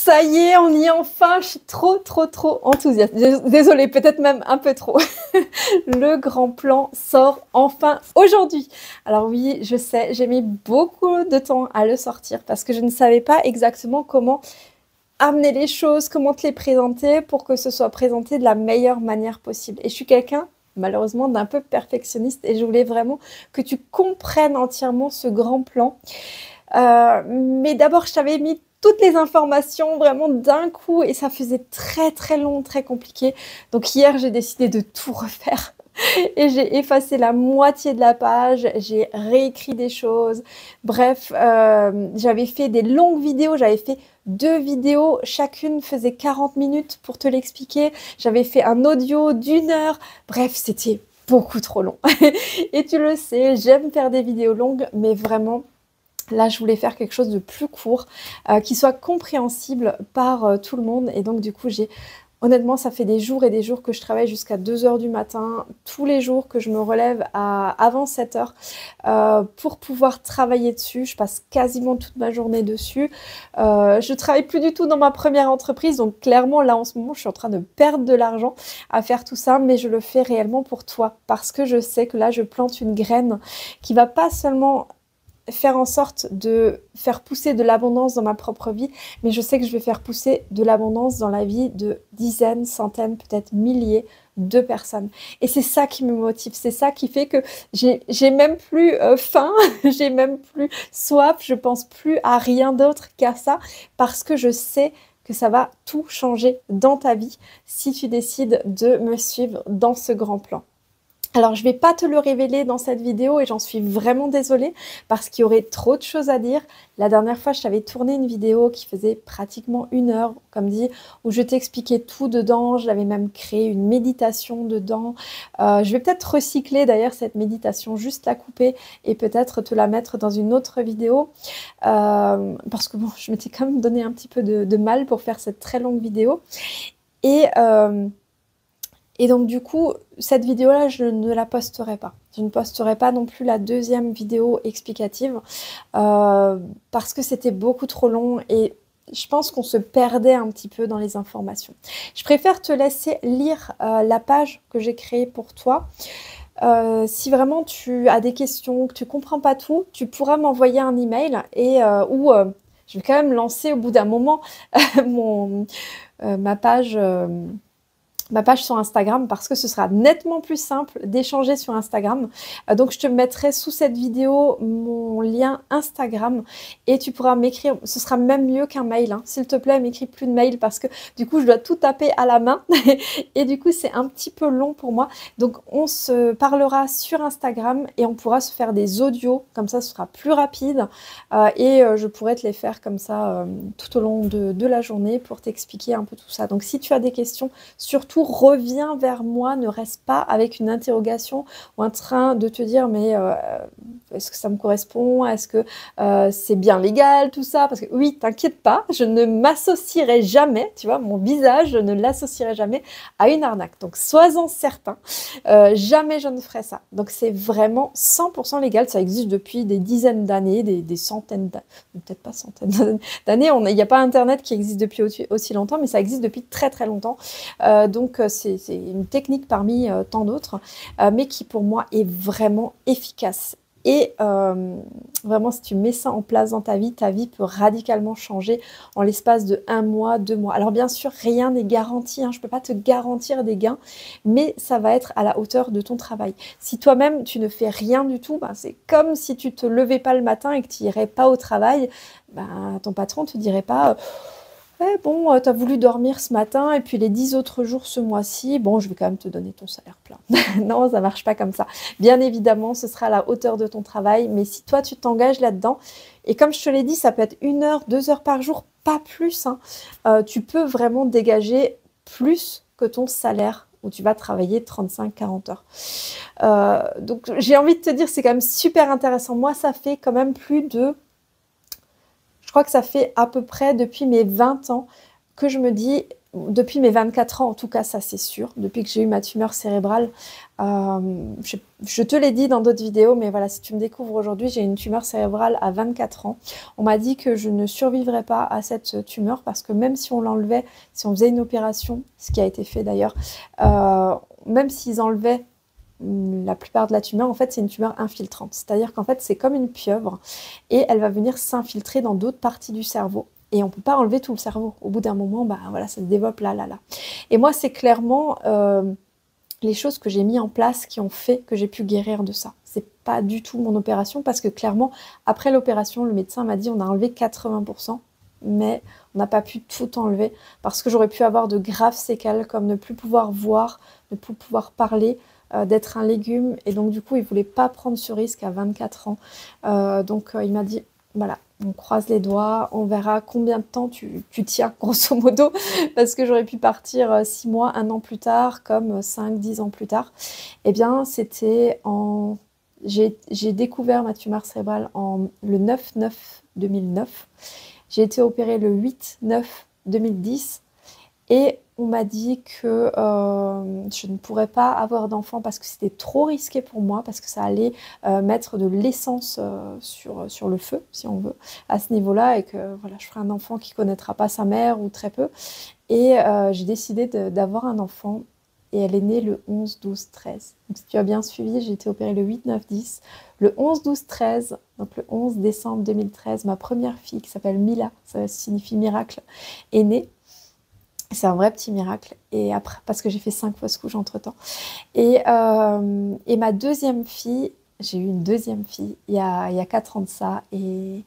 Ça y est, on y est enfin. Je suis trop enthousiaste. Désolée, peut-être même un peu trop. Le grand plan sort enfin aujourd'hui. Alors oui, je sais, j'ai mis beaucoup de temps à le sortir parce que je ne savais pas exactement comment amener les choses, comment te les présenter pour que ce soit présenté de la meilleure manière possible. Et je suis quelqu'un, malheureusement, d'un peu perfectionniste et je voulais vraiment que tu comprennes entièrement ce grand plan. Mais d'abord, je t'avais mis toutes les informations vraiment d'un coup et ça faisait très long, très compliqué. Donc hier, j'ai décidé de tout refaire et j'ai effacé la moitié de la page, j'ai réécrit des choses. Bref, j'avais fait des longues vidéos, j'avais fait 2 vidéos, chacune faisait 40 minutes pour te l'expliquer. J'avais fait un audio d'1 heure. Bref, c'était beaucoup trop long. Et tu le sais, j'aime faire des vidéos longues, mais vraiment, là, je voulais faire quelque chose de plus court, qui soit compréhensible par tout le monde. Et donc, du coup, honnêtement, ça fait des jours et des jours que je travaille jusqu'à 2 heures du matin, tous les jours que je me relève avant 7 heures pour pouvoir travailler dessus. Je passe quasiment toute ma journée dessus. Je travaille plus du tout dans ma première entreprise, donc clairement, là, en ce moment, je suis en train de perdre de l'argent à faire tout ça, mais je le fais réellement pour toi, parce que je sais que là, je plante une graine qui va pas seulement faire en sorte de faire pousser de l'abondance dans ma propre vie, mais je sais que je vais faire pousser de l'abondance dans la vie de dizaines, centaines, peut-être milliers de personnes. Et c'est ça qui me motive, c'est ça qui fait que j'ai même plus faim, j'ai même plus soif, je pense plus à rien d'autre qu'à ça, parce que je sais que ça va tout changer dans ta vie si tu décides de me suivre dans ce grand plan. Alors, je ne vais pas te le révéler dans cette vidéo et j'en suis vraiment désolée parce qu'il y aurait trop de choses à dire. La dernière fois, je t'avais tourné une vidéo qui faisait pratiquement 1 heure, comme dit, où je t'expliquais tout dedans. J'avais même créé une méditation dedans. Je vais peut-être recycler d'ailleurs cette méditation, juste la couper et peut-être te la mettre dans une autre vidéo. Parce que bon, je m'étais quand même donné un petit peu de mal pour faire cette très longue vidéo. Et donc du coup, cette vidéo-là, je ne la posterai pas. Je ne posterai pas non plus la deuxième vidéo explicative parce que c'était beaucoup trop long et je pense qu'on se perdait un petit peu dans les informations. Je préfère te laisser lire la page que j'ai créée pour toi. Si vraiment tu as des questions, que tu ne comprends pas tout, tu pourras m'envoyer un email ou je vais quand même lancer au bout d'un moment ma page sur Instagram parce que ce sera nettement plus simple d'échanger sur Instagram. Donc, je te mettrai sous cette vidéo mon lien Instagram et tu pourras m'écrire. Ce sera même mieux qu'un mail. Hein. S'il te plaît, m'écris plus de mail parce que du coup, je dois tout taper à la main et du coup, c'est un petit peu long pour moi. Donc, on se parlera sur Instagram et on pourra se faire des audios. Comme ça, ce sera plus rapide et je pourrai te les faire comme ça tout au long de la journée pour t'expliquer un peu tout ça. Donc, si tu as des questions, surtout reviens vers moi, ne reste pas avec une interrogation ou en train de te dire mais est-ce que ça me correspond, est-ce que c'est bien légal tout ça, parce que oui, t'inquiète pas, je ne m'associerai jamais, tu vois, mon visage, je ne l'associerai jamais à une arnaque, donc sois-en certain, jamais je ne ferai ça. Donc c'est vraiment 100% légal, ça existe depuis des dizaines d'années, des centaines d'années, peut-être pas centaines d'années, il n'y a pas internet qui existe depuis aussi longtemps, mais ça existe depuis très longtemps. Donc c'est une technique parmi tant d'autres, mais qui pour moi est vraiment efficace. Et vraiment, si tu mets ça en place dans ta vie peut radicalement changer en l'espace de 1 mois, 2 mois. Alors bien sûr, rien n'est garanti, hein, je ne peux pas te garantir des gains, mais ça va être à la hauteur de ton travail. Si toi-même, tu ne fais rien du tout, ben, c'est comme si tu ne te levais pas le matin et que tu n'irais pas au travail, ben, ton patron ne te dirait pas... Ouais, bon, tu as voulu dormir ce matin et puis les 10 autres jours ce mois-ci, bon, je vais quand même te donner ton salaire plein. Non, ça marche pas comme ça. Bien évidemment, ce sera à la hauteur de ton travail, mais si toi, tu t'engages là-dedans, et comme je te l'ai dit, ça peut être 1 heure, 2 heures par jour, pas plus, hein, tu peux vraiment dégager plus que ton salaire où tu vas travailler 35-40 heures. Donc, j'ai envie de te dire, c'est quand même super intéressant. Moi, ça fait quand même plus de... Je crois que ça fait à peu près depuis mes 20 ans que je me dis, depuis mes 24 ans, en tout cas, ça c'est sûr. Depuis que j'ai eu ma tumeur cérébrale, je te l'ai dit dans d'autres vidéos, mais voilà, si tu me découvres aujourd'hui, j'ai une tumeur cérébrale à 24 ans. On m'a dit que je ne survivrais pas à cette tumeur parce que même si on l'enlevait, si on faisait une opération, ce qui a été fait d'ailleurs, même s'ils enlevaient la plupart de la tumeur, en fait, c'est une tumeur infiltrante. C'est-à-dire qu'en fait, c'est comme une pieuvre et elle va venir s'infiltrer dans d'autres parties du cerveau. Et on ne peut pas enlever tout le cerveau. Au bout d'un moment, bah, voilà, ça se développe là. Et moi, c'est clairement les choses que j'ai mis en place qui ont fait que j'ai pu guérir de ça. C'est pas du tout mon opération parce que clairement, après l'opération, le médecin m'a dit on a enlevé 80%, mais on n'a pas pu tout enlever parce que j'aurais pu avoir de graves séquelles comme ne plus pouvoir voir, ne plus pouvoir parler, d'être un légume. Et donc, du coup, il ne voulait pas prendre ce risque à 24 ans. Donc, il m'a dit, voilà, on croise les doigts, on verra combien de temps tu tiens, grosso modo, parce que j'aurais pu partir 6 mois, 1 an plus tard, comme 5, 10 ans plus tard. Eh bien, c'était en... J'ai découvert ma tumeur cérébrale le 9/9/2009. J'ai été opérée le 8/9/2010 et on m'a dit que je ne pourrais pas avoir d'enfant parce que c'était trop risqué pour moi, parce que ça allait mettre de l'essence sur le feu, si on veut, à ce niveau-là, et que voilà, je ferai un enfant qui ne connaîtra pas sa mère ou très peu. Et j'ai décidé d'avoir un enfant et elle est née le 11/12/13. Donc si tu as bien suivi, j'ai été opérée le 8/9/10. Le 11/12/13, donc le 11 décembre 2013, ma première fille qui s'appelle Mila, ça signifie miracle, est née. C'est un vrai petit miracle. Et après, parce que j'ai fait 5 fausses couches entre-temps. Et ma deuxième fille, j'ai eu une deuxième fille il y a 4 ans de ça, et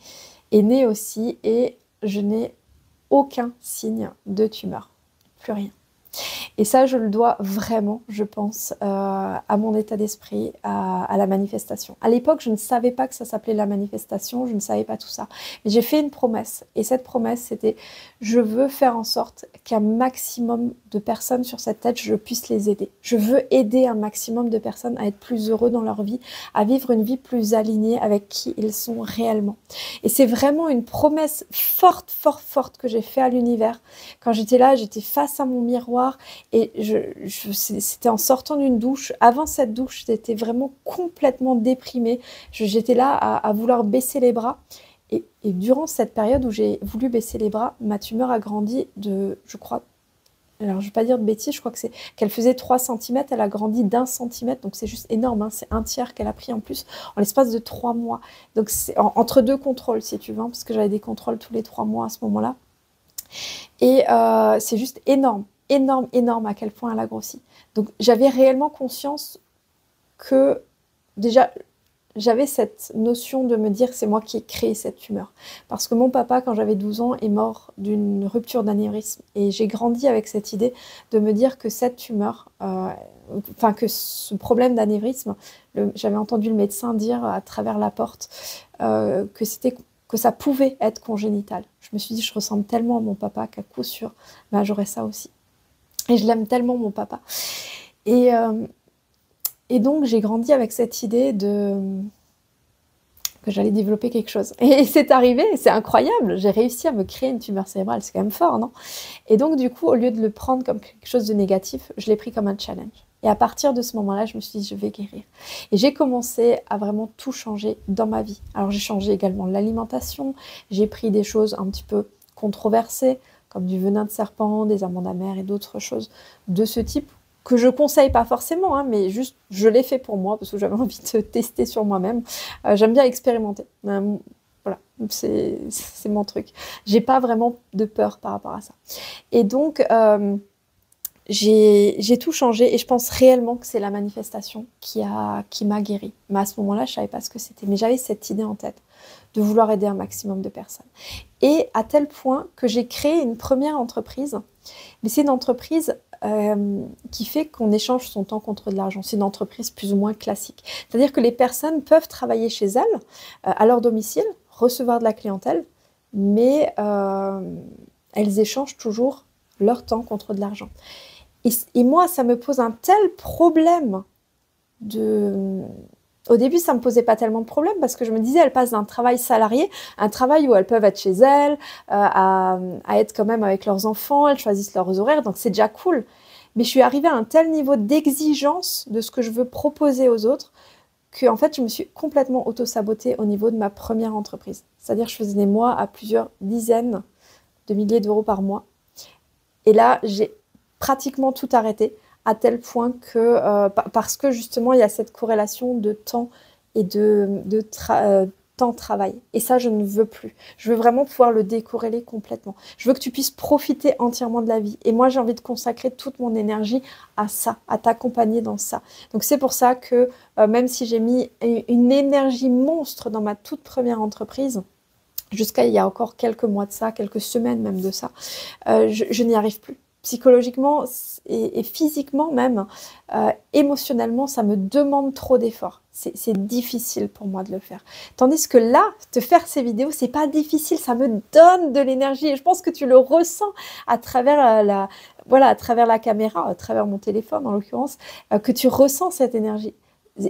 est née aussi. Et je n'ai aucun signe de tumeur. Plus rien. Et ça, je le dois vraiment, je pense, à mon état d'esprit, à la manifestation. À l'époque, je ne savais pas que ça s'appelait la manifestation, je ne savais pas tout ça. Mais j'ai fait une promesse. Et cette promesse, c'était, je veux faire en sorte qu'un maximum de personnes sur cette tête, je puisse les aider. Je veux aider un maximum de personnes à être plus heureux dans leur vie, à vivre une vie plus alignée avec qui ils sont réellement. Et c'est vraiment une promesse forte, forte, forte que j'ai fait à l'univers. Quand j'étais là, j'étais face à mon miroir. Et c'était en sortant d'une douche. Avant cette douche, j'étais vraiment complètement déprimée. J'étais là à vouloir baisser les bras. Et durant cette période où j'ai voulu baisser les bras, ma tumeur a grandi de, je crois, alors je ne vais pas dire de bêtises, je crois que qu'elle faisait 3 cm, elle a grandi d'1 centimètre, donc c'est juste énorme, hein, c'est un tiers qu'elle a pris en plus en l'espace de 3 mois. Donc c'est entre 2 contrôles, si tu veux, hein, parce que j'avais des contrôles tous les 3 mois à ce moment-là. Et c'est juste énorme. Énorme, énorme à quel point elle a grossi. Donc j'avais réellement conscience que déjà j'avais cette notion de me dire que c'est moi qui ai créé cette tumeur. Parce que mon papa, quand j'avais 12 ans, est mort d'une rupture d'anévrisme. Et j'ai grandi avec cette idée de me dire que cette tumeur, enfin que ce problème d'anévrisme, j'avais entendu le médecin dire à travers la porte que ça pouvait être congénital. Je me suis dit, je ressemble tellement à mon papa qu'à coup sûr, ben, j'aurais ça aussi. Et je l'aime tellement, mon papa. Et donc, j'ai grandi avec cette idée que j'allais développer quelque chose. Et c'est arrivé, c'est incroyable. J'ai réussi à me créer une tumeur cérébrale. C'est quand même fort, non? Et donc, du coup, au lieu de le prendre comme quelque chose de négatif, je l'ai pris comme un challenge. Et à partir de ce moment-là, je me suis dit, je vais guérir. Et j'ai commencé à vraiment tout changer dans ma vie. Alors, j'ai changé également l'alimentation. J'ai pris des choses un petit peu controversées, comme du venin de serpent, des amandes amères et d'autres choses de ce type, que je ne conseille pas forcément, hein, mais juste je l'ai fait pour moi, parce que j'avais envie de tester sur moi-même. J'aime bien expérimenter. Voilà, c'est mon truc. J'ai pas vraiment de peur par rapport à ça. Et donc, j'ai tout changé et je pense réellement que c'est la manifestation qui m'a guérie. Mais à ce moment-là, je ne savais pas ce que c'était. Mais j'avais cette idée en tête de vouloir aider un maximum de personnes. Et à tel point que j'ai créé une première entreprise. Mais c'est une entreprise qui fait qu'on échange son temps contre de l'argent. C'est une entreprise plus ou moins classique. C'est-à-dire que les personnes peuvent travailler chez elles, à leur domicile, recevoir de la clientèle, mais elles échangent toujours leur temps contre de l'argent. Et moi, ça me pose un tel problème Au début, ça me posait pas tellement de problème parce que je me disais, elles passent d'un travail salarié à un travail où elles peuvent être chez elles, à être quand même avec leurs enfants, elles choisissent leurs horaires, donc c'est déjà cool. Mais je suis arrivée à un tel niveau d'exigence de ce que je veux proposer aux autres que en fait, je me suis complètement auto-sabotée au niveau de ma première entreprise. C'est-à-dire, je faisais des mois à plusieurs dizaines de milliers d'euros par mois. Et là, j'ai pratiquement tout arrêté, à tel point que, parce que justement, il y a cette corrélation de temps et de temps-travail. Et ça, je ne veux plus. Je veux vraiment pouvoir le décorréler complètement. Je veux que tu puisses profiter entièrement de la vie. Et moi, j'ai envie de consacrer toute mon énergie à ça, à t'accompagner dans ça. Donc, c'est pour ça que, même si j'ai mis une énergie monstre dans ma toute première entreprise, jusqu'à il y a encore quelques mois de ça, quelques semaines même de ça, je n'y arrive plus. Psychologiquement et physiquement même, émotionnellement, ça me demande trop d'efforts. C'est difficile pour moi de le faire. Tandis que là, te faire ces vidéos, c'est pas difficile, ça me donne de l'énergie. Et je pense que tu le ressens à travers voilà, à travers la caméra, à travers mon téléphone en l'occurrence, que tu ressens cette énergie.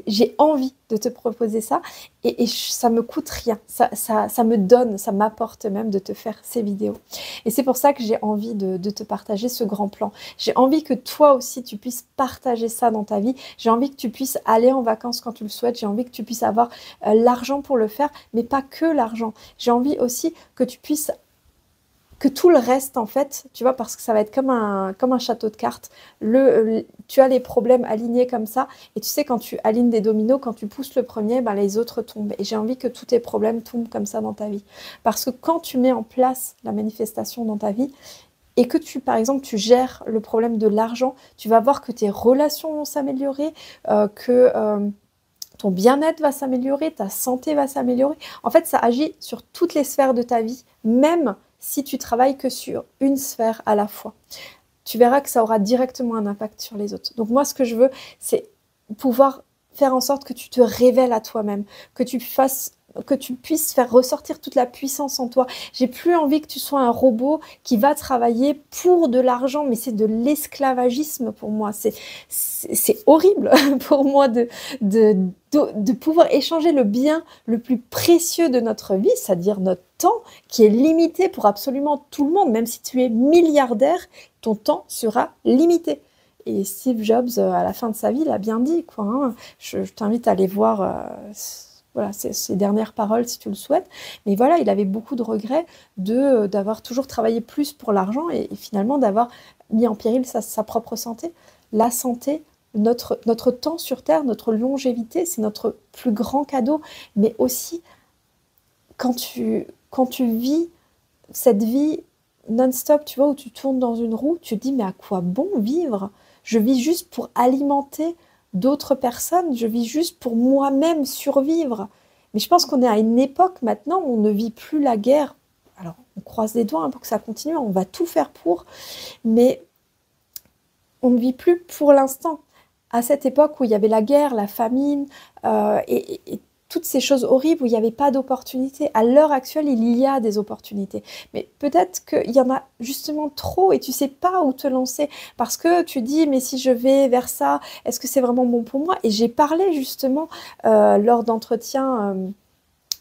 J'ai envie de te proposer ça et ça me coûte rien, ça me donne, ça m'apporte même de te faire ces vidéos. Et c'est pour ça que j'ai envie de te partager ce grand plan. J'ai envie que toi aussi tu puisses partager ça dans ta vie. J'ai envie que tu puisses aller en vacances quand tu le souhaites. J'ai envie que tu puisses avoir l'argent pour le faire, mais pas que l'argent. J'ai envie aussi que tu puisses que tout le reste, en fait, tu vois, parce que ça va être comme un château de cartes. Tu as les problèmes alignés comme ça, et tu sais, quand tu alignes des dominos, quand tu pousses le premier, ben, les autres tombent. Et j'ai envie que tous tes problèmes tombent comme ça dans ta vie. Parce que quand tu mets en place la manifestation dans ta vie, et que par exemple, tu gères le problème de l'argent, tu vas voir que tes relations vont s'améliorer, ton bien-être va s'améliorer, ta santé va s'améliorer. En fait, ça agit sur toutes les sphères de ta vie, même si tu travailles que sur une sphère à la fois. Tu verras que ça aura directement un impact sur les autres. Donc moi, ce que je veux, c'est pouvoir faire en sorte que tu te révèles à toi-même, que tu puisses faire ressortir toute la puissance en toi. J'ai plus envie que tu sois un robot qui va travailler pour de l'argent, mais c'est de l'esclavagisme pour moi. C'est horrible pour moi de pouvoir échanger le bien le plus précieux de notre vie, c'est-à-dire notre temps, qui est limité pour absolument tout le monde. Même si tu es milliardaire, ton temps sera limité. Et Steve Jobs, à la fin de sa vie, l'a bien dit, quoi, hein. Je t'invite à aller voir voilà, ses dernières paroles si tu le souhaites. Mais voilà, il avait beaucoup de regrets d'avoir toujours travaillé plus pour l'argent et finalement d'avoir mis en péril sa propre santé. La santé, notre temps sur Terre, notre longévité, c'est notre plus grand cadeau. Mais aussi, quand tu vis cette vie non-stop, tu vois, où tu tournes dans une roue, tu te dis, mais à quoi bon vivre? Je vis juste pour alimenter d'autres personnes, je vis juste pour moi-même survivre. Mais je pense qu'on est à une époque maintenant où on ne vit plus la guerre. Alors, on croise les doigts pour que ça continue, on va tout faire pour, mais on ne vit plus pour l'instant. À cette époque où il y avait la guerre, la famine et toutes ces choses horribles où il n'y avait pas d'opportunités. À l'heure actuelle, il y a des opportunités. Mais peut-être qu'il y en a justement trop et tu ne sais pas où te lancer. Parce que tu dis, mais si je vais vers ça, est-ce que c'est vraiment bon pour moi? Et j'ai parlé justement lors d'entretiens,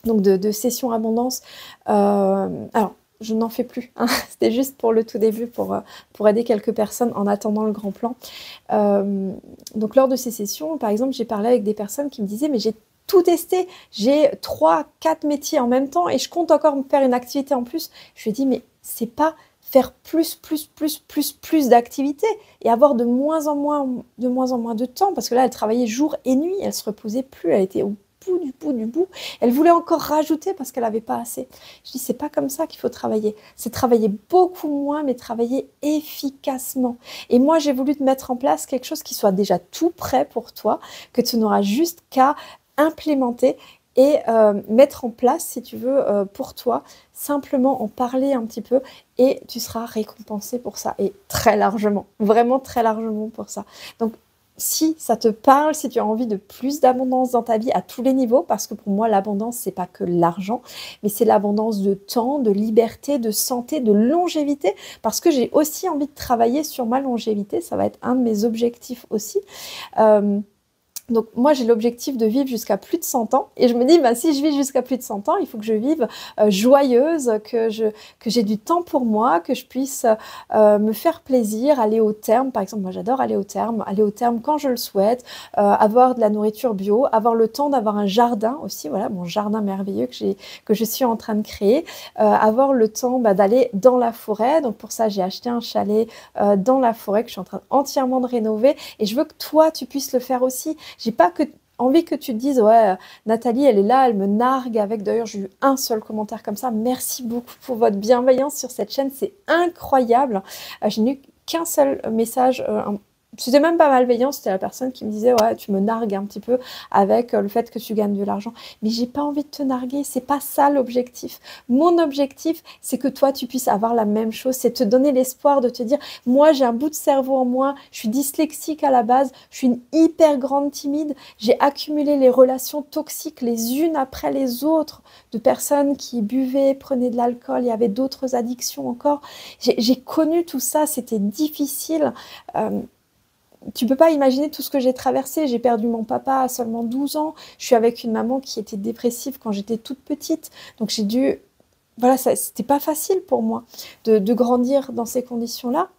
donc de sessions abondance. Alors, je n'en fais plus, hein. C'était juste pour le tout début, pour aider quelques personnes en attendant le grand plan. Donc lors de ces sessions, par exemple, j'ai parlé avec des personnes qui me disaient, mais j'ai tout testé, j'ai 3-4 métiers en même temps et je compte encore me faire une activité en plus. Je lui ai dit, mais c'est pas faire plus d'activités et avoir de moins en moins de temps, parce que là, elle travaillait jour et nuit, elle se reposait plus, elle était au bout du bout. Elle voulait encore rajouter parce qu'elle n'avait pas assez. Je dis, c'est pas comme ça qu'il faut travailler. C'est travailler beaucoup moins, mais travailler efficacement. Et moi, j'ai voulu te mettre en place quelque chose qui soit déjà tout prêt pour toi, que tu n'auras juste qu'à implémenter et mettre en place, si tu veux, pour toi, simplement en parler un petit peu et tu seras récompensé pour ça, et très largement, vraiment très largement pour ça. Donc, si ça te parle, si tu as envie de plus d'abondance dans ta vie à tous les niveaux, parce que pour moi, l'abondance, c'est pas que l'argent, mais c'est l'abondance de temps, de liberté, de santé, de longévité, parce que j'ai aussi envie de travailler sur ma longévité, ça va être un de mes objectifs aussi. Donc moi j'ai l'objectif de vivre jusqu'à plus de 100 ans et je me dis bah, si je vis jusqu'à plus de 100 ans, il faut que je vive joyeuse, que j'ai du temps pour moi, que je puisse me faire plaisir, aller au terme. Par exemple, moi j'adore aller au terme quand je le souhaite, avoir de la nourriture bio, avoir le temps d'avoir un jardin aussi, voilà mon jardin merveilleux que je suis en train de créer, avoir le temps d'aller dans la forêt. Donc pour ça j'ai acheté un chalet dans la forêt que je suis en train entièrement de rénover et je veux que toi tu puisses le faire aussi. J'ai pas envie que tu te dises, ouais, Nathalie, elle est là, elle me nargue avec. D'ailleurs, j'ai eu un seul commentaire comme ça. Merci beaucoup pour votre bienveillance sur cette chaîne, c'est incroyable. Je n'ai eu qu'un seul message, c'était même pas malveillant, c'était la personne qui me disait, ouais, tu me nargues un petit peu avec le fait que tu gagnes de l'argent. Mais j'ai pas envie de te narguer, c'est pas ça l'objectif. Mon objectif, c'est que toi, tu puisses avoir la même chose, c'est te donner l'espoir de te dire, moi, j'ai un bout de cerveau en moins, je suis dyslexique à la base, je suis une hyper grande timide, j'ai accumulé les relations toxiques les unes après les autres de personnes qui buvaient, prenaient de l'alcool, il y avait d'autres addictions encore. J'ai connu tout ça, c'était difficile. Tu peux pas imaginer tout ce que j'ai traversé. J'ai perdu mon papa à seulement 12 ans. Je suis avec une maman qui était dépressive quand j'étais toute petite. Donc j'ai dû... Voilà, c'était pas facile pour moi de grandir dans ces conditions-là.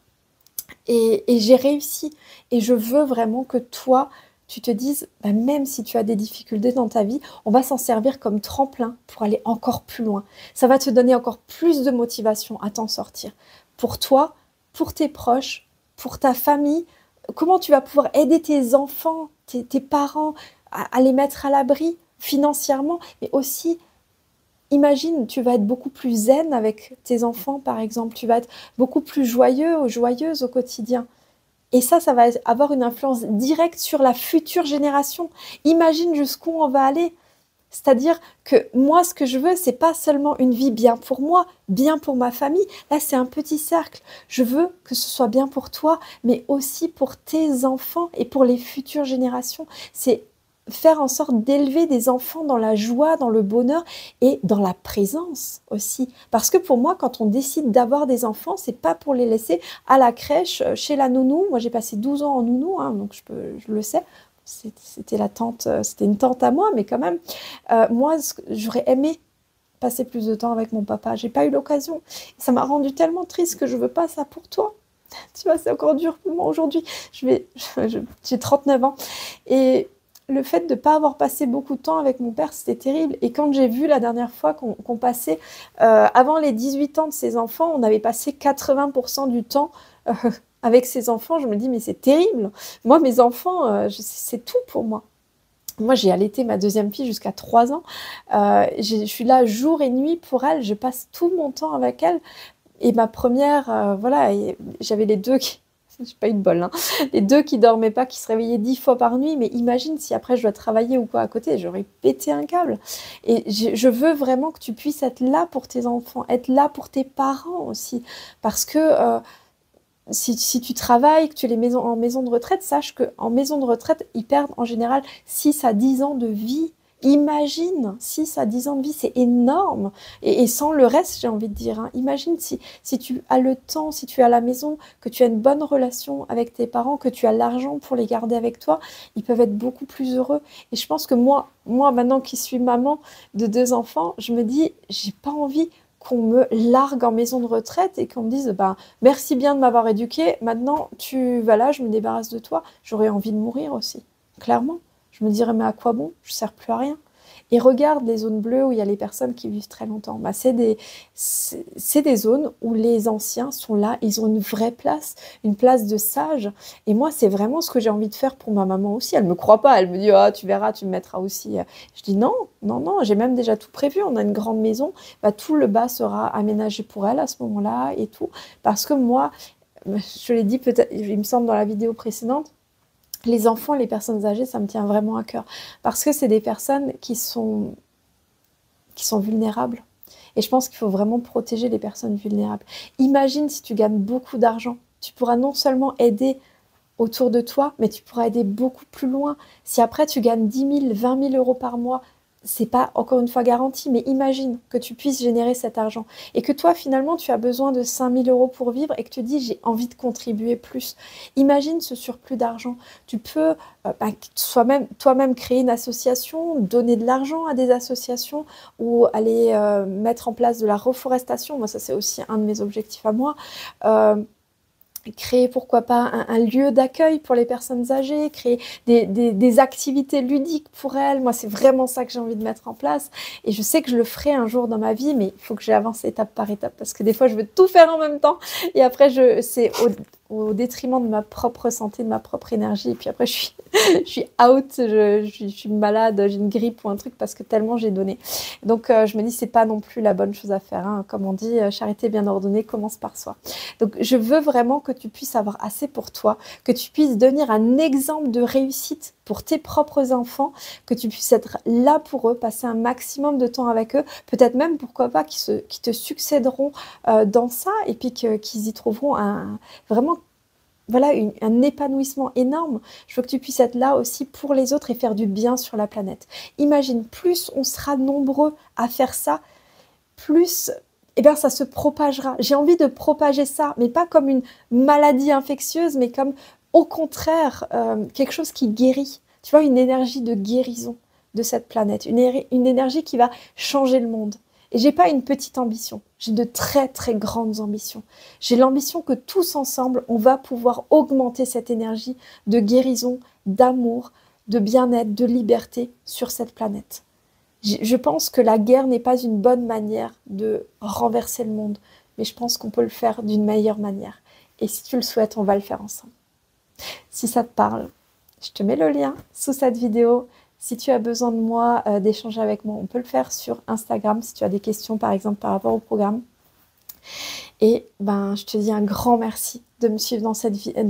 Et j'ai réussi. Et je veux vraiment que toi, tu te dises, bah, même si tu as des difficultés dans ta vie, on va s'en servir comme tremplin pour aller encore plus loin. Ça va te donner encore plus de motivation à t'en sortir. Pour toi, pour tes proches, pour ta famille, comment tu vas pouvoir aider tes enfants, tes parents à les mettre à l'abri financièrement, mais aussi, imagine, tu vas être beaucoup plus zen avec tes enfants, par exemple. Tu vas être beaucoup plus joyeux ou joyeuse au quotidien. Et ça va avoir une influence directe sur la future génération. Imagine jusqu'où on va aller. C'est-à-dire que moi, ce que je veux, c'est pas seulement une vie bien pour moi, bien pour ma famille. Là, c'est un petit cercle. Je veux que ce soit bien pour toi, mais aussi pour tes enfants et pour les futures générations. C'est faire en sorte d'élever des enfants dans la joie, dans le bonheur et dans la présence aussi. Parce que pour moi, quand on décide d'avoir des enfants, c'est pas pour les laisser à la crèche, chez la nounou. Moi, j'ai passé 12 ans en nounou, hein, donc je le sais. C'était la tante, c'était une tante à moi, mais quand même, moi, j'aurais aimé passer plus de temps avec mon papa. J'ai pas eu l'occasion. Ça m'a rendu tellement triste que je veux pas ça pour toi. Tu vois, c'est encore dur pour moi aujourd'hui. J'ai 39 ans. Et le fait de ne pas avoir passé beaucoup de temps avec mon père, c'était terrible. Et quand j'ai vu la dernière fois qu'on passait, avant les 18 ans de ses enfants, on avait passé 80% du temps avec ses enfants, je me dis, mais c'est terrible. Moi, mes enfants, c'est tout pour moi. Moi, j'ai allaité ma deuxième fille jusqu'à 3 ans. Je suis là jour et nuit pour elle. Je passe tout mon temps avec elle. Et ma première, voilà, j'avais les deux qui... J'ai pas eu de bol, hein. Les deux qui dormaient pas, qui se réveillaient 10 fois par nuit. Mais imagine si après je dois travailler ou quoi à côté, j'aurais pété un câble. Et je veux vraiment que tu puisses être là pour tes enfants, être là pour tes parents aussi. Parce que... si tu travailles, que tu es en maison de retraite, sache qu'en maison de retraite, ils perdent en général 6 à 10 ans de vie. Imagine, 6 à 10 ans de vie, c'est énorme. Et sans le reste, j'ai envie de dire, hein. Imagine si tu as le temps, si tu es à la maison, que tu as une bonne relation avec tes parents, que tu as l'argent pour les garder avec toi, ils peuvent être beaucoup plus heureux. Et je pense que moi maintenant qui suis maman de 2 enfants, je me dis, j'ai pas envie qu'on me largue en maison de retraite et qu'on me dise bah, merci bien de m'avoir éduquée, maintenant tu vas là, je me débarrasse de toi. J'aurais envie de mourir aussi, clairement. Je me dirais mais à quoi bon? Je ne sers plus à rien. Et regarde les zones bleues où il y a les personnes qui vivent très longtemps. Bah, c'est des zones où les anciens sont là, ils ont une place de sage. Et moi, c'est vraiment ce que j'ai envie de faire pour ma maman aussi. Elle ne me croit pas, elle me dit ah, tu verras, tu me mettras aussi. Je dis non, non, non, j'ai même déjà tout prévu. On a une grande maison, bah, tout le bas sera aménagé pour elle à ce moment-là et tout. Parce que moi, je l'ai dit peut-être, il me semble dans la vidéo précédente, les enfants, les personnes âgées, ça me tient vraiment à cœur. Parce que c'est des personnes qui sont vulnérables. Et je pense qu'il faut vraiment protéger les personnes vulnérables. Imagine si tu gagnes beaucoup d'argent. Tu pourras non seulement aider autour de toi, mais tu pourras aider beaucoup plus loin. Si après tu gagnes 10 000, 20 000 euros par mois, c'est pas encore une fois garanti, mais imagine que tu puisses générer cet argent et que toi finalement tu as besoin de 5 000 € pour vivre et que tu dis j'ai envie de contribuer plus. Imagine ce surplus d'argent. Tu peux toi-même créer une association, donner de l'argent à des associations ou aller mettre en place de la reforestation. Moi ça c'est aussi un de mes objectifs à moi. Créer pourquoi pas un lieu d'accueil pour les personnes âgées, créer des activités ludiques pour elles. Moi, c'est vraiment ça que j'ai envie de mettre en place. Et je sais que je le ferai un jour dans ma vie, mais il faut que j'avance étape par étape parce que des fois, je veux tout faire en même temps. Et après, c'est au détriment de ma propre santé, de ma propre énergie. Et puis après, je suis out, je suis malade, j'ai une grippe ou un truc parce que tellement j'ai donné. Donc, je me dis, c'est pas non plus la bonne chose à faire. Hein. Comme on dit, charité bien ordonnée commence par soi. Donc, je veux vraiment que tu puisses avoir assez pour toi, que tu puisses devenir un exemple de réussite pour tes propres enfants, que tu puisses être là pour eux, passer un maximum de temps avec eux, peut-être même, pourquoi pas, qui te succéderont dans ça et puis qu'ils y trouveront vraiment voilà, un épanouissement énorme. Je veux que tu puisses être là aussi pour les autres et faire du bien sur la planète. Imagine, plus on sera nombreux à faire ça, plus eh bien, ça se propagera. J'ai envie de propager ça, mais pas comme une maladie infectieuse, mais comme, au contraire, quelque chose qui guérit. Tu vois, une énergie de guérison de cette planète, une énergie qui va changer le monde. Et j'ai pas une petite ambition, j'ai de très très grandes ambitions. J'ai l'ambition que tous ensemble, on va pouvoir augmenter cette énergie de guérison, d'amour, de bien-être, de liberté sur cette planète. Je pense que la guerre n'est pas une bonne manière de renverser le monde, mais je pense qu'on peut le faire d'une meilleure manière. Et si tu le souhaites, on va le faire ensemble. Si ça te parle, je te mets le lien sous cette vidéo. Si tu as besoin de moi, d'échanger avec moi, on peut le faire sur Instagram si tu as des questions par exemple par rapport au programme. Et je te dis un grand merci de me suivre dans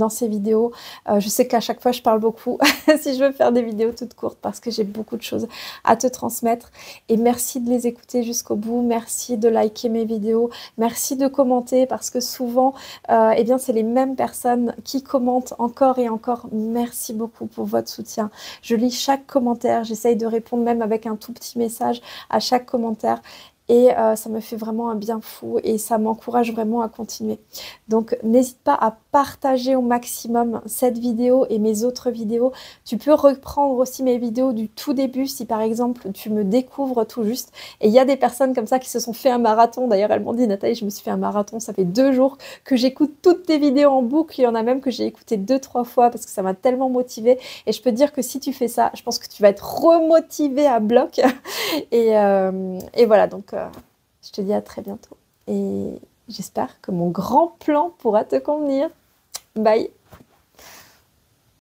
ces vidéos. Je sais qu'à chaque fois, je parle beaucoup si je veux faire des vidéos toutes courtes parce que j'ai beaucoup de choses à te transmettre. Et merci de les écouter jusqu'au bout. Merci de liker mes vidéos. Merci de commenter parce que souvent, eh bien, c'est les mêmes personnes qui commentent encore et encore. Merci beaucoup pour votre soutien. Je lis chaque commentaire. J'essaye de répondre même avec un tout petit message à chaque commentaire. Et ça me fait vraiment un bien fou et ça m'encourage vraiment à continuer. Donc n'hésite pas à partager au maximum cette vidéo et mes autres vidéos. Tu peux reprendre aussi mes vidéos du tout début si par exemple tu me découvres tout juste. Et il y a des personnes comme ça qui se sont fait un marathon. D'ailleurs elles m'ont dit Nathalie, je me suis fait un marathon, ça fait 2 jours que j'écoute toutes tes vidéos en boucle. Il y en a même que j'ai écouté 2-3 fois parce que ça m'a tellement motivée. Et je peux te dire que si tu fais ça, je pense que tu vas être remotivée à bloc. Et voilà, donc je te dis à très bientôt. Et j'espère que mon grand plan pourra te convenir. Bye!